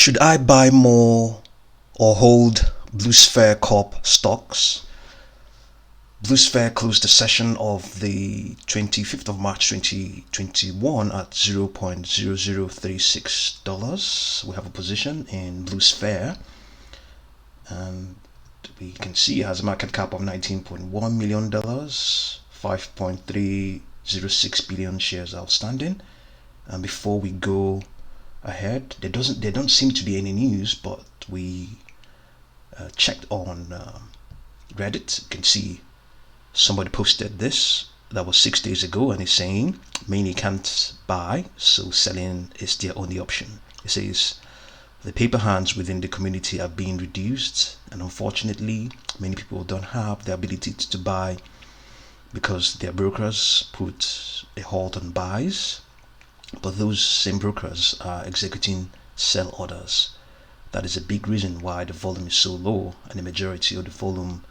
Should I buy more or hold Blsp Corp stocks? Blsp closed the session of the 25th of March 2021 at $0.0036. We have a position in Blsp, and we can see it has a market cap of $19.1 million, 5.306 billion shares outstanding. And before we go ahead, there don't seem to be any news, but we checked on Reddit. You can see somebody posted this that was 6 days ago, and it's saying many can't buy, so selling is their only option. It says the paper hands within the community are being reduced, and unfortunately many people don't have the ability to buy because their brokers put a halt on buys, but those same brokers are executing sell orders. That is a big reason why the volume is so low, and the majority of the volume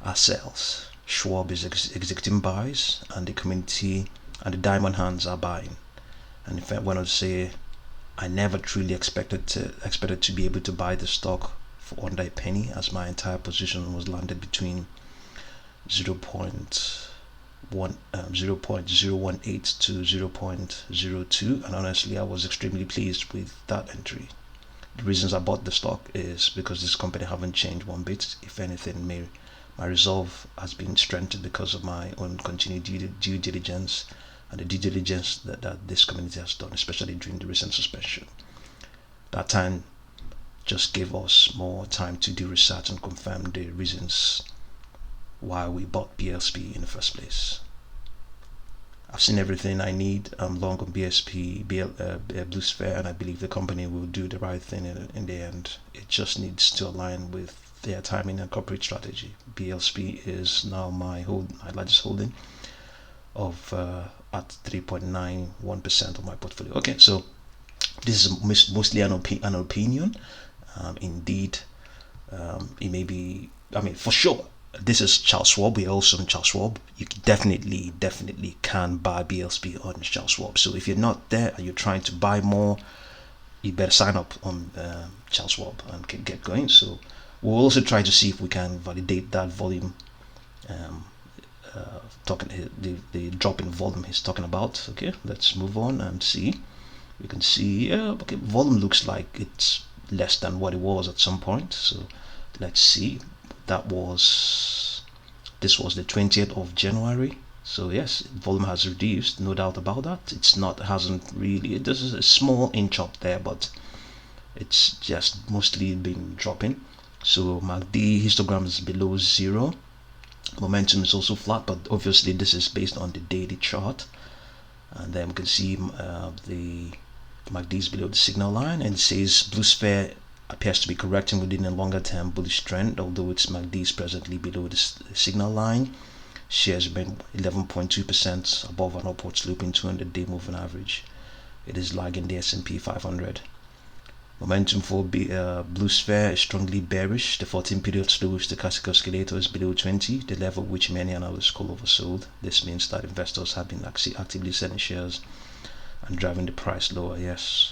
are sells. Schwab is executing buys, and the community and the diamond hands are buying. And in fact, when I say I never truly expected to be able to buy the stock for under a penny, as my entire position was landed between 0.018 to 0.02, and honestly I was extremely pleased with that entry. The reasons I bought the stock is because this company haven't changed one bit. If anything, my resolve has been strengthened because of my own continued due diligence and the due diligence that this community has done, especially during the recent suspension. That time just gave us more time to do research and confirm the reasons why we bought Blsp in the first place. I've seen everything I need. I'm long on Blsp, and I believe the company will do the right thing in the end. It just needs to align with their timing and corporate strategy. Blsp is now my largest holding of at 3.91% of my portfolio. Okay, so this is mostly an opinion. Indeed, it may be. For sure. This is Charles Schwab. We're also on Charles Schwab. You definitely can buy Blsp on Charles Schwab. So if you're not there and you're trying to buy more, you better sign up on Charles Schwab and get going. So we'll also try to see if we can validate that volume. The drop in volume he's talking about. Okay, let's move on and see. We can see okay, volume looks like it's less than what it was at some point. So let's see. This was the 20th of January. So yes, volume has reduced, no doubt about that. This is a small inch up there, but it's just mostly been dropping. So MACD histogram is below 0. Momentum is also flat, but obviously this is based on the daily chart. And then we can see the MACD is below the signal line, and it says Blsp appears to be correcting within a longer term bullish trend, although its MACD is presently below the signal line. Shares been 11.2% above an upward sloping 200-day moving average. It is lagging the S&P 500. Momentum for Blsp is strongly bearish. The 14-period slow stochastic oscillator is below 20, the level which many analysts call oversold. This means that investors have been actively selling shares and driving the price lower. Yes.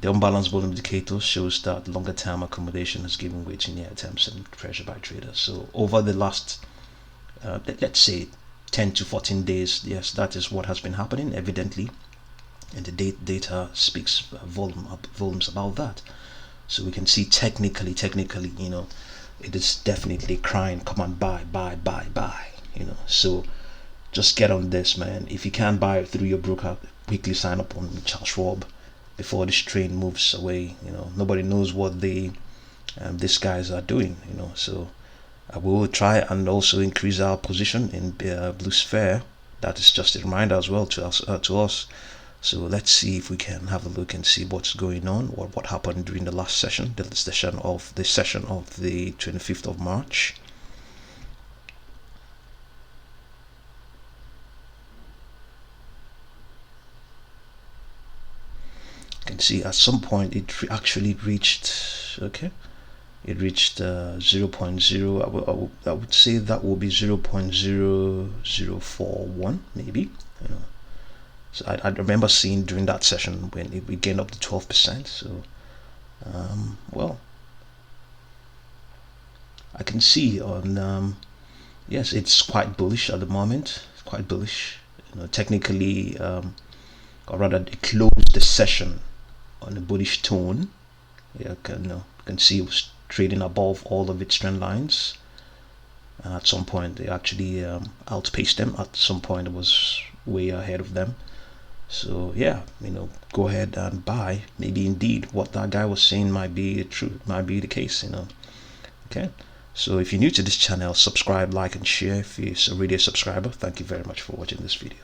The unbalanced volume indicator shows that longer term accumulation has given way to near term selling pressure by traders. So over the last let's say 10 to 14 days, yes, that is what has been happening evidently, and the data speaks volumes about that. So we can see technically, it is definitely crying, come on, buy, so just get on this, man. If you can't buy it through your broker, quickly sign up on Charles Schwab before this train moves away. Nobody knows what these guys are doing. So we will try and also increase our position in Blsp. That is just a reminder as well to us. So let's see if we can have a look and see what's going on, or what happened during the last session, the session of the 25th of March. Can see at some point it actually reached 0.0. I would say that will be 0.0041 maybe. So I remember seeing during that session when it gained up to 12%. So well, I can see on yes, it's quite bullish at the moment. It's quite bullish. Technically, or rather, it closed the session on a bullish tone. Yeah, you can see it was trading above all of its trend lines. And at some point, they actually outpaced them. At some point, it was way ahead of them. So yeah, go ahead and buy. Maybe indeed what that guy was saying might be true. Might be the case. Okay. So if you're new to this channel, subscribe, like, and share. If you're already a subscriber, thank you very much for watching this video.